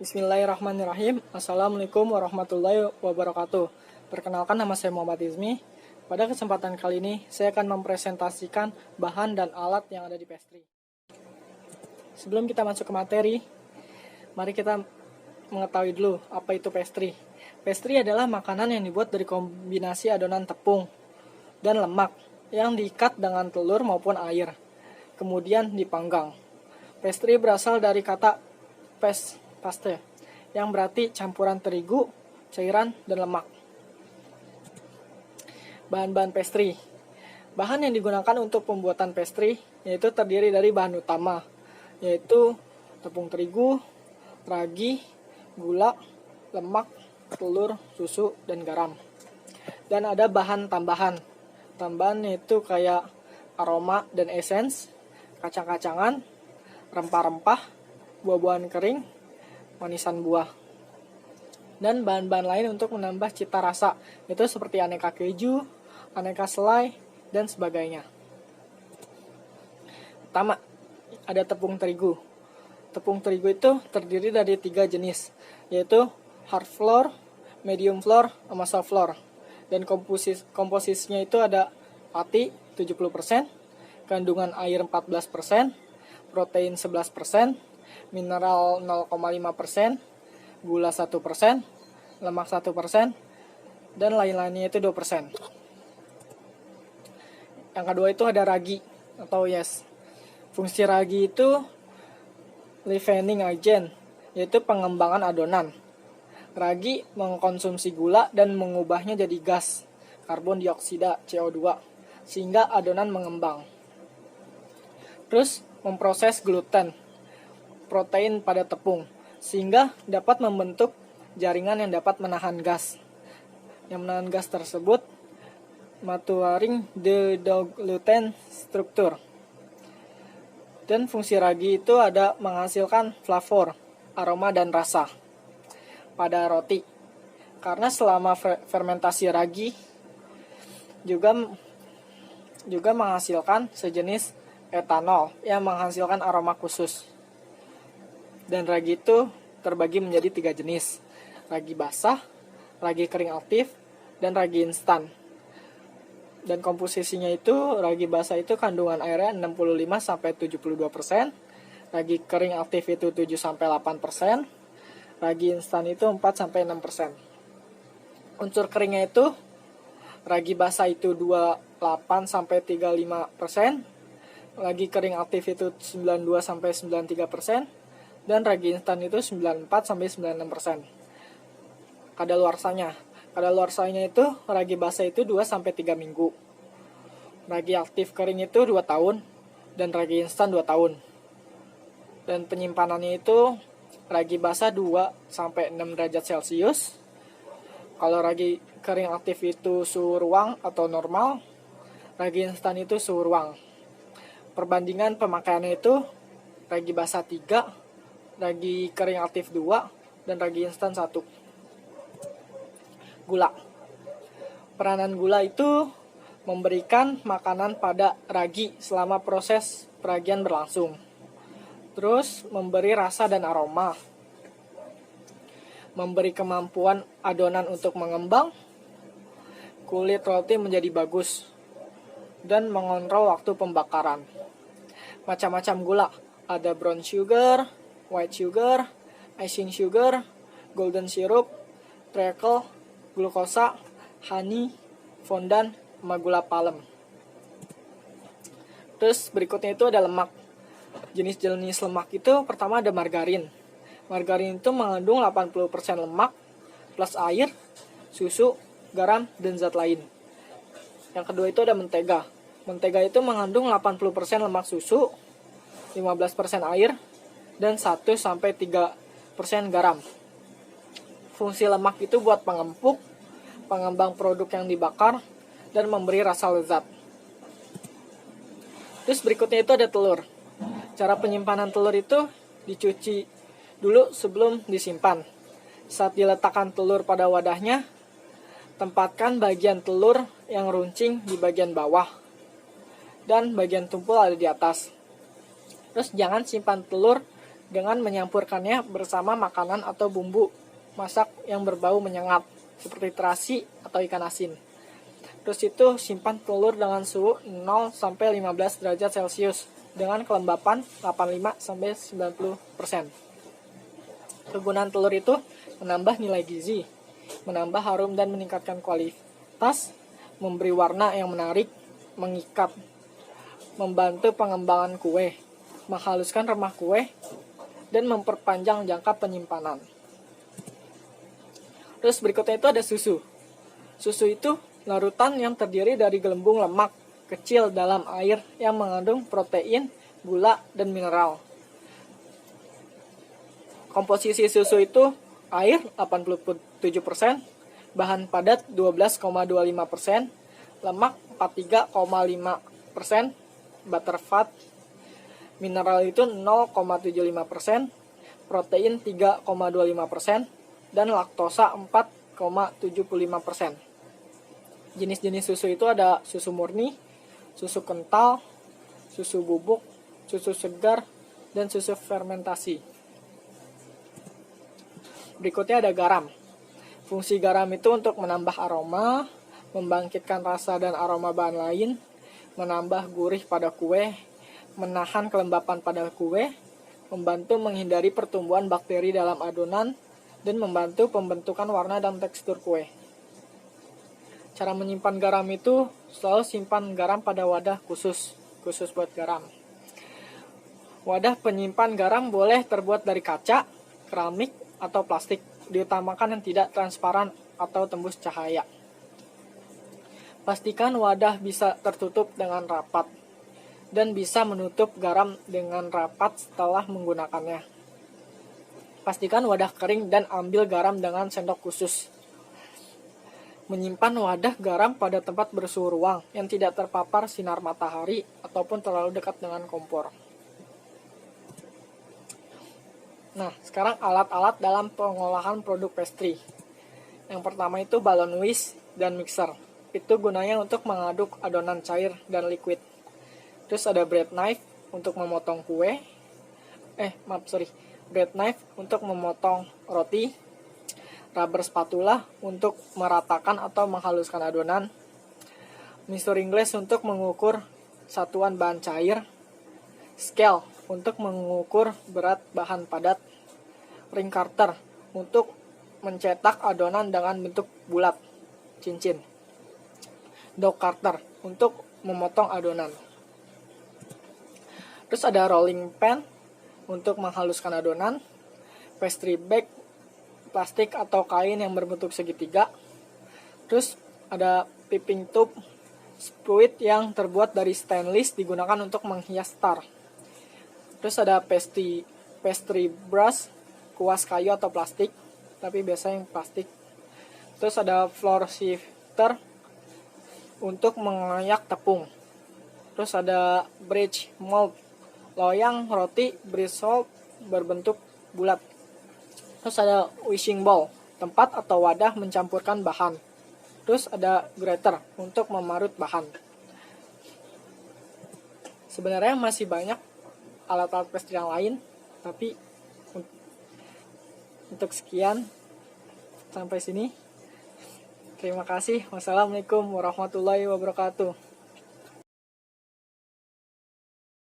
Bismillahirrahmanirrahim. Assalamualaikum warahmatullahi wabarakatuh. Perkenalkan, nama saya Muhammad Izmi. Pada kesempatan kali ini, saya akan mempresentasikan bahan dan alat yang ada di pastry. Sebelum kita masuk ke materi, mari kita mengetahui dulu apa itu pastry. Pastry adalah makanan yang dibuat dari kombinasi adonan tepung dan lemak yang diikat dengan telur maupun air, kemudian dipanggang. Pastry berasal dari kata paste, yang berarti campuran terigu, cairan, dan lemak. Bahan-bahan pastry. Bahan yang digunakan untuk pembuatan pastry yaitu terdiri dari bahan utama, yaitu tepung terigu, ragi, gula, lemak, telur, susu, dan garam. Dan ada bahan tambahan. Tambahan yaitu kayak aroma dan essence, kacang-kacangan, rempah-rempah, buah-buahan kering, manisan buah, dan bahan-bahan lain untuk menambah cita rasa, itu seperti aneka keju, aneka selai, dan sebagainya. Pertama, ada tepung terigu. Tepung terigu itu terdiri dari 3 jenis, yaitu hard flour, medium flour, sama soft flour. Dan komposisinya itu ada pati 70%, kandungan air 14%, protein 11%, mineral 0,5%, gula 1%, lemak 1%, dan lain-lainnya itu 2%. Yang kedua itu ada ragi atau yeast. Fungsi ragi itu leavening agent, yaitu pengembangan adonan. Ragi mengkonsumsi gula dan mengubahnya jadi gas karbon dioksida CO2 sehingga adonan mengembang. Terus memproses gluten, protein pada tepung, sehingga dapat membentuk jaringan yang dapat menahan gas. Yang menahan gas tersebut maturing the gluten structure. Dan fungsi ragi itu ada menghasilkan flavor, aroma, dan rasa pada roti. Karena selama fermentasi ragi juga menghasilkan sejenis etanol yang menghasilkan aroma khusus. Dan ragi itu terbagi menjadi 3 jenis, ragi basah, ragi kering aktif, dan ragi instan. Dan komposisinya itu, ragi basah itu kandungan airnya 65-72%, ragi kering aktif itu 7-8%, ragi instan itu 4-6%. Unsur keringnya itu, ragi basah itu 28-35%, ragi kering aktif itu 92-93%, dan ragi instan itu 94-96%. Kadaluarsanya itu ragi basah itu 2-3 minggu. Ragi aktif kering itu 2 tahun dan ragi instan 2 tahun. Dan penyimpanannya itu ragi basah 2-6 derajat Celcius. Kalau ragi kering aktif itu suhu ruang atau normal, ragi instan itu suhu ruang. Perbandingan pemakaiannya itu ragi basah 3, ragi kering aktif 2, dan ragi instan 1. Gula. Peranan gula itu memberikan makanan pada ragi selama proses peragian berlangsung. Terus memberi rasa dan aroma. Memberi kemampuan adonan untuk mengembang. Kulit roti menjadi bagus. Dan mengontrol waktu pembakaran. Macam-macam gula. Ada brown sugar, white sugar, icing sugar, golden syrup, treacle, glukosa, honey, fondant, sama gula palem. Terus berikutnya itu ada lemak. Jenis-jenis lemak itu pertama ada margarin. Margarin itu mengandung 80% lemak plus air, susu, garam, dan zat lain. Yang kedua itu ada mentega. Mentega itu mengandung 80% lemak susu, 15% air, dan 1-3% garam. Fungsi lemak itu buat pengempuk, pengembang produk yang dibakar, dan memberi rasa lezat. Terus berikutnya itu ada telur. Cara penyimpanan telur itu dicuci dulu sebelum disimpan. Saat diletakkan telur pada wadahnya, tempatkan bagian telur yang runcing di bagian bawah, dan bagian tumpul ada di atas. Terus jangan simpan telur dengan menyampurkannya bersama makanan atau bumbu masak yang berbau menyengat seperti terasi atau ikan asin. Terus itu simpan telur dengan suhu 0 sampai 15 derajat Celcius dengan kelembapan 85 sampai 90%. Kegunaan telur itu menambah nilai gizi, menambah harum dan meningkatkan kualitas, memberi warna yang menarik, mengikat, membantu pengembangan kue, menghaluskan remah kue, dan memperpanjang jangka penyimpanan. Terus berikutnya itu ada susu. Susu itu larutan yang terdiri dari gelembung lemak kecil dalam air yang mengandung protein, gula, dan mineral. Komposisi susu itu air 87%, bahan padat 12,25%, lemak 43,5%, butterfat, mineral itu 0,75%, protein 3,25%, dan laktosa 4,75%. Jenis-jenis susu itu ada susu murni, susu kental, susu bubuk, susu segar, dan susu fermentasi. Berikutnya ada garam. Fungsi garam itu untuk menambah aroma, membangkitkan rasa dan aroma bahan lain, menambah gurih pada kue, menahan kelembapan pada kue, membantu menghindari pertumbuhan bakteri dalam adonan, dan membantu pembentukan warna dan tekstur kue. Cara menyimpan garam itu selalu simpan garam pada wadah khusus buat garam. Wadah penyimpan garam boleh terbuat dari kaca, keramik, atau plastik, diutamakan yang tidak transparan atau tembus cahaya. Pastikan wadah bisa tertutup dengan rapat dan bisa menutup garam dengan rapat setelah menggunakannya. Pastikan wadah kering dan ambil garam dengan sendok khusus. Menyimpan wadah garam pada tempat bersuhu ruang yang tidak terpapar sinar matahari ataupun terlalu dekat dengan kompor. Nah, sekarang alat-alat dalam pengolahan produk pastry. Yang pertama itu balon whisk dan mixer. Itu gunanya untuk mengaduk adonan cair dan liquid. Terus ada bread knife untuk memotong kue. Bread knife untuk memotong roti. Rubber spatula untuk meratakan atau menghaluskan adonan. Measuring glass untuk mengukur satuan bahan cair. Scale untuk mengukur berat bahan padat. Ring cutter untuk mencetak adonan dengan bentuk bulat, cincin. Dough cutter untuk memotong adonan. Terus ada rolling pan untuk menghaluskan adonan. Pastry bag plastik atau kain yang berbentuk segitiga. Terus ada piping tube spuit yang terbuat dari stainless digunakan untuk menghias tar. Terus ada pastry brush, kuas kayu atau plastik, tapi biasanya yang plastik. Terus ada flour shifter untuk mengayak tepung. Terus ada bridge mold, loyang roti bristle berbentuk bulat. Terus ada wishing bowl, tempat atau wadah mencampurkan bahan. Terus ada grater untuk memarut bahan. Sebenarnya masih banyak alat-alat pastry yang lain, tapi untuk sekian sampai sini. Terima kasih. Wassalamualaikum warahmatullahi wabarakatuh.